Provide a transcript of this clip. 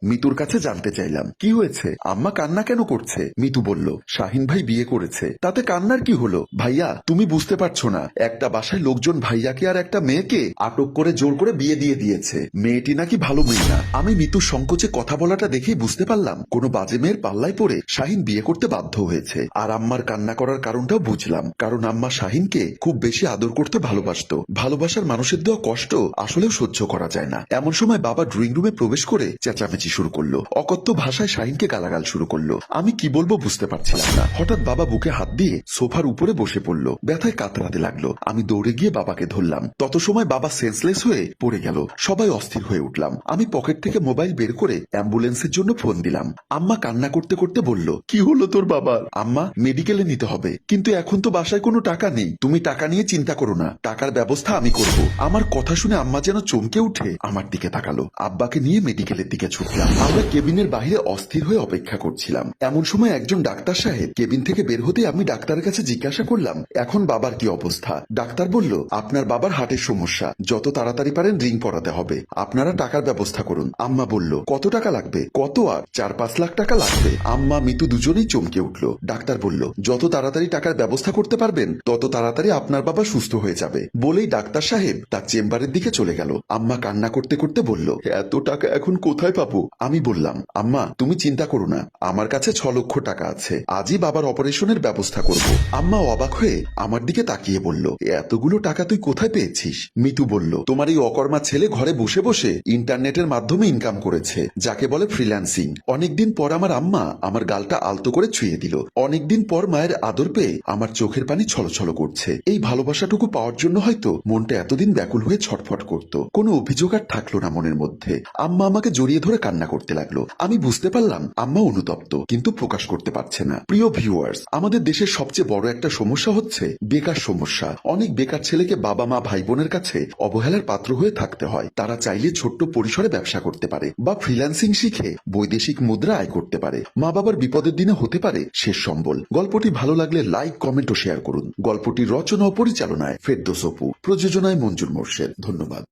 মিতুর কাছে জানতে চাইলাম কি হয়েছে, আম্মা কান্না কেন করছে। মিতু বলল, শাহিন ভাই বিয়ে করেছে, তাতে কান্নার কি হলো। ভাইয়া তুমি বুঝতে পারছো না, একটা বাসায় লোকজন ভাইয়াকে আর একটা মেয়েকে আটক করে জোর করে বিয়ে দিয়ে দিয়েছে। মেয়েটি নাকি ভালো মেয়ে না। আমি মিতুর সংকোচে কথা বলাটা দেখেই বুঝতে পারলাম কোনো বাজে মেয়ের পাল্লায় পড়ে শাহিন বিয়ে করতে বাধ্য হয়েছে। আর আম্মার কান্না করার কারণটাও বুঝলাম, কারণ আম্মা শাহিনকে খুব বেশি আদর করতে ভালোবাসতো। ভালোবাসার মানুষের দেওয়া কষ্ট আসলেও সহ্য করা যায় না। এমন সময় বাবা ড্রয়িং রুমে প্রবেশ করে চেঁচামেচি শুরু করলো, অকথ্য ভাষায় শাহিনকে গালাগাল শুরু করলো। আমি কি বলবো বুঝতে পারছিলাম না। হঠাৎ বাবা বুকে হাত দিয়ে সোফার উপরে বসে পড়লো, ব্যথায় কাতরাতে লাগলো। আমি দৌড়ে গিয়ে বাবাকে ধরলাম, তত সময় বাবা সেন্সলেস হয়ে পড়ে গেল। সবাই অস্থির হয়ে উঠলাম। আমি পকেট থেকে মোবাইল বের করে অ্যাম্বুলেন্সের জন্য ফোন দিলাম। আম্মা কান্না করতে করতে বলল, কি হলো তোর বাবার। আম্মা, মেডিকেলে নিতে হবে, কিন্তু এখন তো বাসায় কোনো টাকা নেই। তুমি টাকা নিয়ে চিন্তা করো না, টাকার ব্যবস্থা আমি করব। আমার কথা শুনে আম্মা যেন চমকে উঠে আমার দিকে তাকালো। আব্বাকে নিয়ে মেডিকেলের দিকে ছুটলাম। আমরা কেবিনের বাইরে অস্থির হয়ে অপেক্ষা করছিলাম। এমন সময় একজন ডাক্তার সাহেব কেবিন থেকে বের হতে আমি ডাক্তারের কাছে জিজ্ঞাসা করলাম, এখন বাবার কি অবস্থা। ডাক্তার বলল, আপনার বাবার হার্টের সমস্যা, যত তাড়াতাড়ি পারেন রিং পরাতে হবে। আপনারা টাকার ব্যবস্থা করুন। আম্মা বলল, কত টাকা লাগবে। কত আর 4-5 লাখ টাকা লাগবে। আম্মা মিতু দুজনেই চমকে উঠল। ডাক্তার বলল, যত তাড়াতাড়ি টাকার ব্যবস্থা করতে পারবেন তত তাড়াতাড়ি আপনার বাবা সুস্থ হয়ে যাবে। বলেই ডাক্তার সাহেব তার চেম্বারের দিকে চলে গেল। আম্মা কান্না করতে করতে বলল, এত টাকা এখন কোথায় পাবো। আমি বললাম, আম্মা তুমি চিন্তা করো না, আমার কাছে 6 লক্ষ টাকা আছে, আজই বাবার অপারেশনের ব্যবস্থা করব। আম্মা অবাক হয়ে আমার দিকে তাকিয়ে বলল, এতগুলো টাকা তুই কোথায় পেয়েছিস। মিতু বলল, তোমার এই অকর্মা ছেলে ঘরে বসে বসে ইন্টারনেটের মাধ্যমে ইনকাম করেছে, যাকে বলে ফ্রিল্যান্সিং। অনেকদিন পর আমার আম্মা আমার গালটা আলতো করে ছুঁয়ে দিল। অনেকদিন পর মায়ের আদর পেয়ে আমার চোখের পানি ছলছল করছে। এই ভালোবাসাটুকু পাওয়ার জন্য হয়তো মনটা এতদিন ব্যাকুল হয়ে ছটফট করত। কোনো অভিযোগ আর থাকলো না মনের মধ্যে। আম্মা আমাকে জড়িয়ে ধরে কান্না করতে লাগলো। আমি বুঝতে পারলাম আম্মা অনুতপ্ত, কিন্তু প্রকাশ করতে পারছে না। প্রিয় ভিউয়ার্স, আমাদের দেশের সবচেয়ে বড় একটা সমস্যা হচ্ছে বেকার সমস্যা। অনেক বেকার ছেলেকে বাবা মা ভাই বোনের কাছে অবহেলার পাত্র হয়ে থাকতে হয়। তারা চাইলে ছোট্ট পরিসরে ব্যবসা করতে পারে বা ফ্রিল্যান্সিং শিখে বৈদেশিক মুদ্রা আয় করতে পারে। মা বাবার বিপদের দিনে হতে পারে শেষ সম্বল। গল্পটি ভালো লাগলে লাইক, কমেন্ট ও শেয়ার করুন। গল্পটির রচনা ও পরিচালনায় ফেরদৌস অপু, প্রযোজনায় মঞ্জুর মোর্শেদ। ধন্যবাদ।